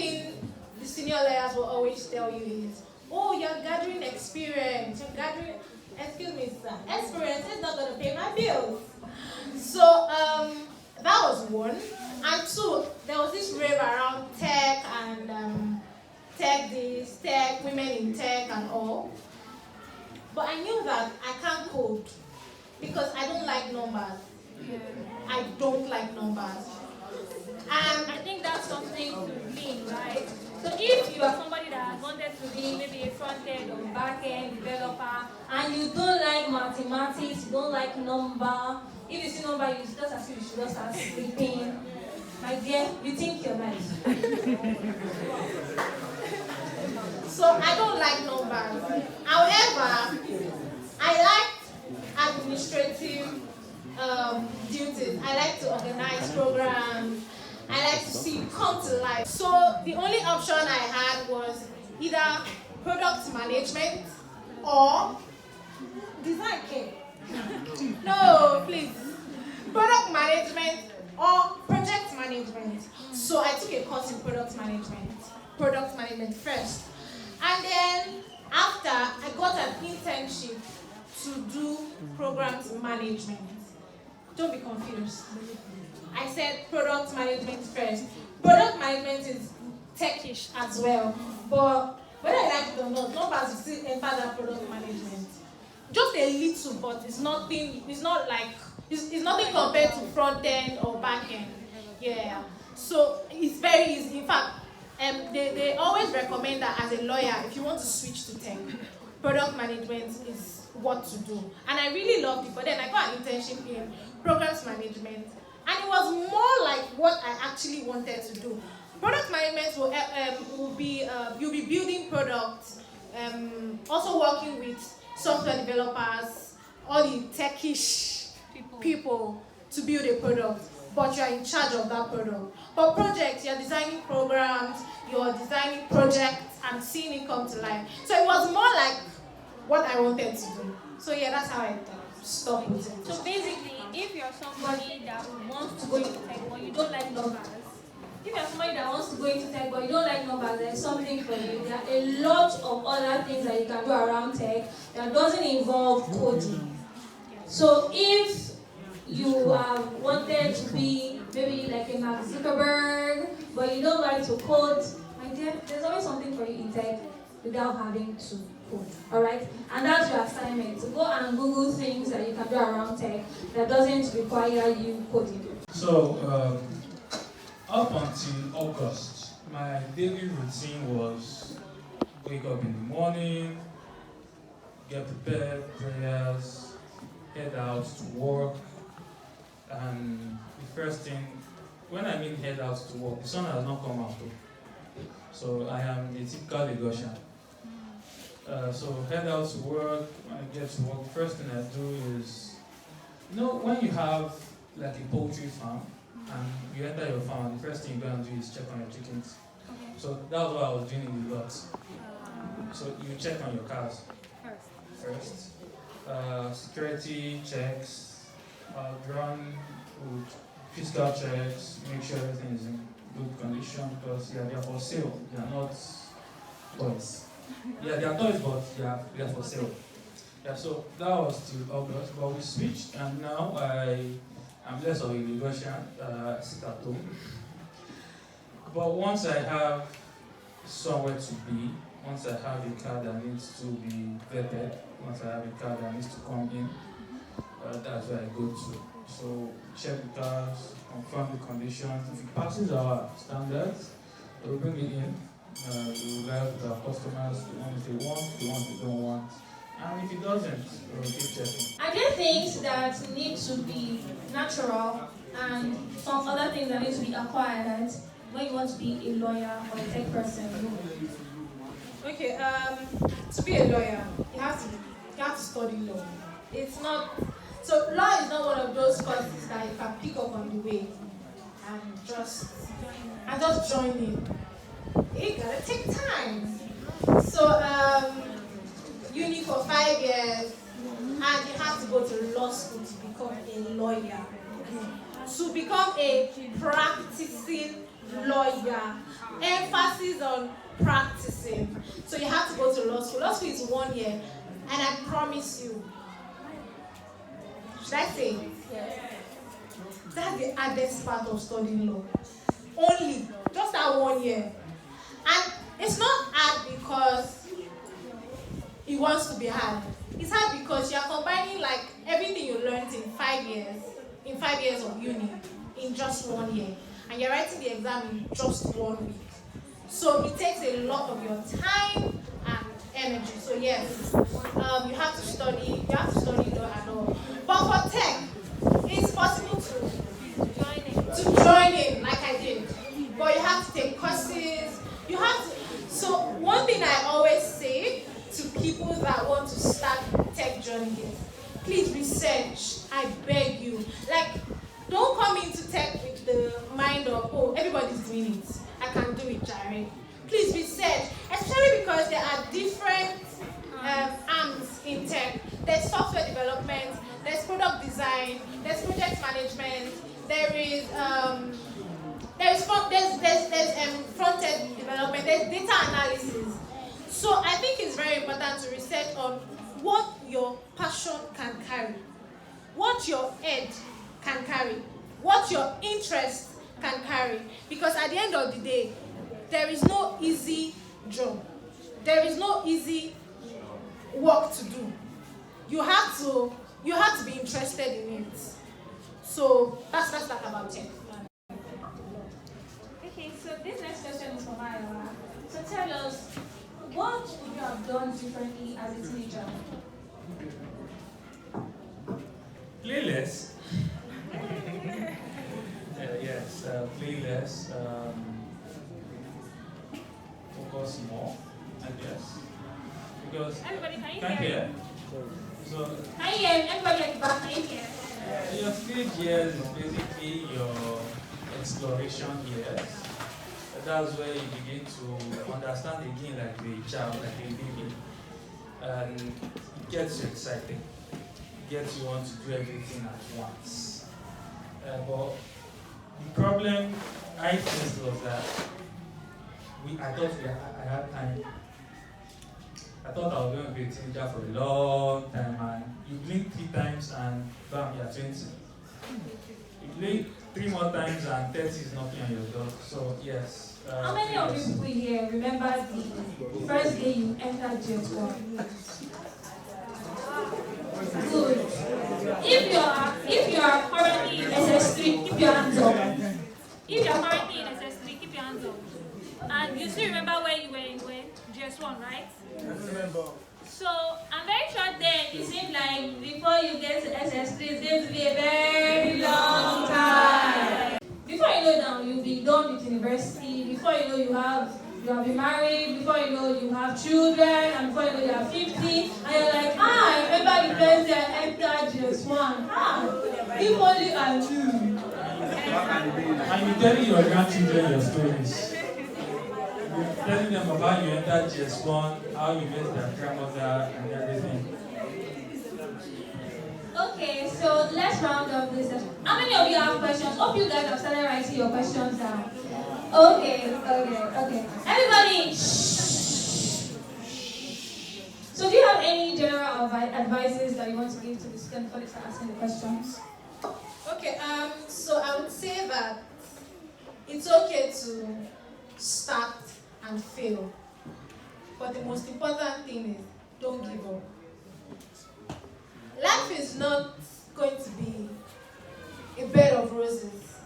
thing the senior lawyers will always tell you is, oh, you're gathering experience. You're gathering, excuse me, sir. Experience is not going to pay my bills. So that was one. And two, there was this rave around tech and tech this, tech, women in tech and all. But I knew that I can't code because I don't like numbers. I don't like numbers. And I think that's something to mean, right? So if you are somebody that wanted to be maybe a front-end or back-end developer, and you don't like mathematics, you don't like number, if you see number, you just assume you should just start sleeping. My dear, you think you're nice. So I don't like numbers. However, I like administrative duties. I like to organize programs. I like to see it come to life. So the only option I had was either product management or design care. No, please. Product management or project management. So I took a course in product management first. And then after, I got an internship to do programs management. Don't be confused. I said product management first. Product management is techish as well. But whether I like it or not, numbers will still enter that product management. Just a little, but it's nothing compared to front end or back end. Yeah. So it's very easy. In fact, they always recommend that as a lawyer, if you want to switch to tech, product management is what to do. And I really loved it, but then I got an internship in programs management, and it was more like what I actually wanted to do. Product management will be you'll be building products, also working with software developers, all the techish people to build a product, but you are in charge of that product. For projects, you're designing programs, you're designing projects, and seeing it come to life. So it was more like what I wanted to do. So yeah, that's how I stopped with it. So basically, if you're somebody that wants to go into tech but you don't like numbers, if you're somebody that wants to go into tech but you don't like numbers, there's something for you. There are a lot of other things that you can do around tech that doesn't involve coding. So if you wanted to be maybe like a Mark Zuckerberg, but you don't like to code, my dear, there's always something for you in tech without having to code. Alright? And that's your assignment. So go and Google things that you can do around tech that doesn't require you coding. So, up until August, my daily routine was wake up in the morning, get prepared, prayers, head out to work, and the first thing, when I mean head out to work, the sun has not come out. So I am a typical Lagosian. So head out to work. When I get to work, first thing I do is, when you have like a poultry farm and you enter your farm, the first thing you go and do is check on your chickens. Okay. So that was what I was doing in the lot. So you check on your cows first. Security checks, run with physical checks, make sure everything is in good condition because they are for sale. They are not toys. Yeah, they are toys, but they are for sale. Yeah, so that was till August, but we switched, and now I'm less of a Lagosian. I sit at home. But once I have somewhere to be, once I have a car that needs to be vetted, once I have a car that needs to come in, that's where I go to. So check the cars, confirm the conditions. If it passes our standards, we'll bring it in. We'll live with our customers, the ones they want, the ones they don't want. And if it doesn't, we'll keep checking. Are there things that need to be natural and some other things that need to be acquired when you want to be a lawyer or a tech person? Okay, to be a lawyer, you have to study law. It's not so law is not one of those courses that you can pick up on the way and just join in. It gotta take time. So uni for 5 years, and you have to go to law school to become a lawyer. To become a practicing lawyer, emphasis on practicing. So you have to go to law school. Law school is 1 year, and I promise you, should I say, that's the hardest part of studying law. Only just that 1 year. And it's not hard because it wants to be hard. It's hard because you are combining like everything you learned in 5 years of uni in just 1 year. And you're writing the exam in just 1 week. So it takes a lot of your time and energy. So yes, you have to study law and all. But for tech, it's possible to join in like I did. But you have to take courses. You have to. So one thing I always say to people that want to start tech journey is, please research. I beg you. Like, don't come into tech with the mind of, oh, everybody's doing it, I can do it, Jared. Please research, especially because there are different arms in tech. There's software development, there's product design, there's project management, there's front-end development, there's data analysis. So I think it's very important to research on what your passion can carry, what your head can carry, what your interest can carry. Because at the end of the day, there is no easy job. There is no easy work to do. You have to be interested in it. So that's that about it. Okay, so this next question is for Mayowa. So tell us, what would you have done differently as a teenager? Play less. Yes, play less. Focus more, I guess. Because Everybody, can you can't hear? hear. So Can you hear? Everybody at the back, can you hear? your teenage years is basically your exploration years. That's where you begin to understand again like a child, like a baby. And it gets you excited. It gets you want to do everything at once. But the problem I faced was that I thought I had time. I thought I was going to be a teenager for a long time, and you blink 3 times and bam, you're 20. You blink 3 more times and 30 is knocking on your door. So yes. How many of you people here remember the first day you entered Jadesola? Good. If you are currently in SS3, keep your hands up. If you are currently in SS3, keep your hands up. And you still remember where you were in JS1, right? So I'm very sure then it seemed like before you get to SS3, it's going to be a very long time. Before you know now, you'll be done with university. Before you know you have been married. Before you know you have children. And before you know you are 50. And you're like, I remember the first day I entered JS1. If only I knew. And you're telling your grandchildren your stories. You're telling them about you entered JS1, how you met their grandmother, and everything. Okay, so let's round up this session. How many of you have questions? Hope you guys have started writing your questions down. Okay. Everybody, shh. So do you have any general advices that you want to give to the students before they start asking the questions? Okay, so I would say that it's okay to start and fail. But the most important thing is don't give up. Life is not going to be a bed of roses.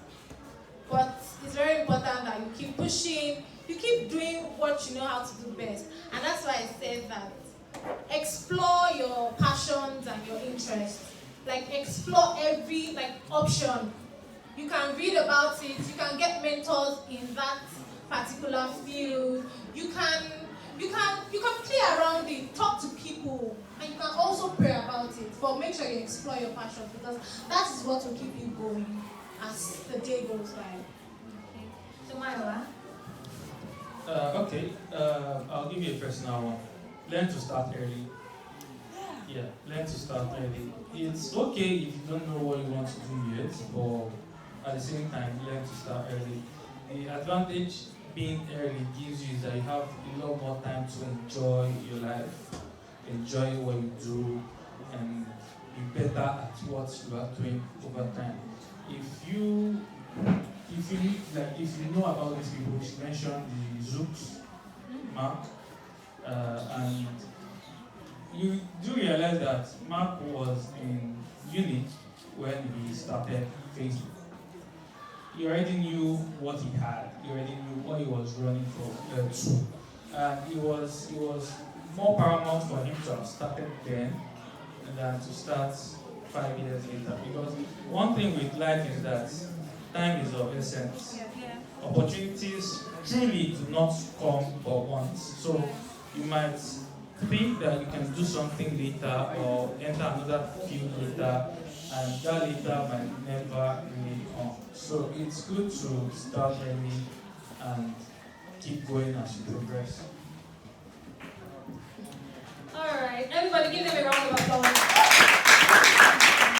But it's very important that you keep pushing, you keep doing what you know how to do best. And that's why I said that explore your passions and your interests. Like explore every option. You can read about it, you can get mentors in that particular field. You can play around it, talk to people, and you can also pray about it. But make sure you explore your passion, because that is what will keep you going as the day goes by. Okay. So Mayowa? Okay, I'll give you a personal one. Learn to start early. Yeah, learn to start early. It's okay if you don't know what you want to do yet, but at the same time, learn to start early. the advantage being early gives you is that you have a lot more time to enjoy your life, enjoy what you do, and be better at what you are doing over time. If you if you know about these people, she mentioned the Zooks, Mark, and you do realize that Mark was in uni when he started Facebook. He already knew what he had. He already knew what he was running for to, and it was more paramount for him to have started then than to start 5 years later. Because one thing with life is that time is of essence. Opportunities truly do not come but once. So you might think that you can do something later or enter another field later, and that later might never really come. So it's good to start early and keep going as you progress.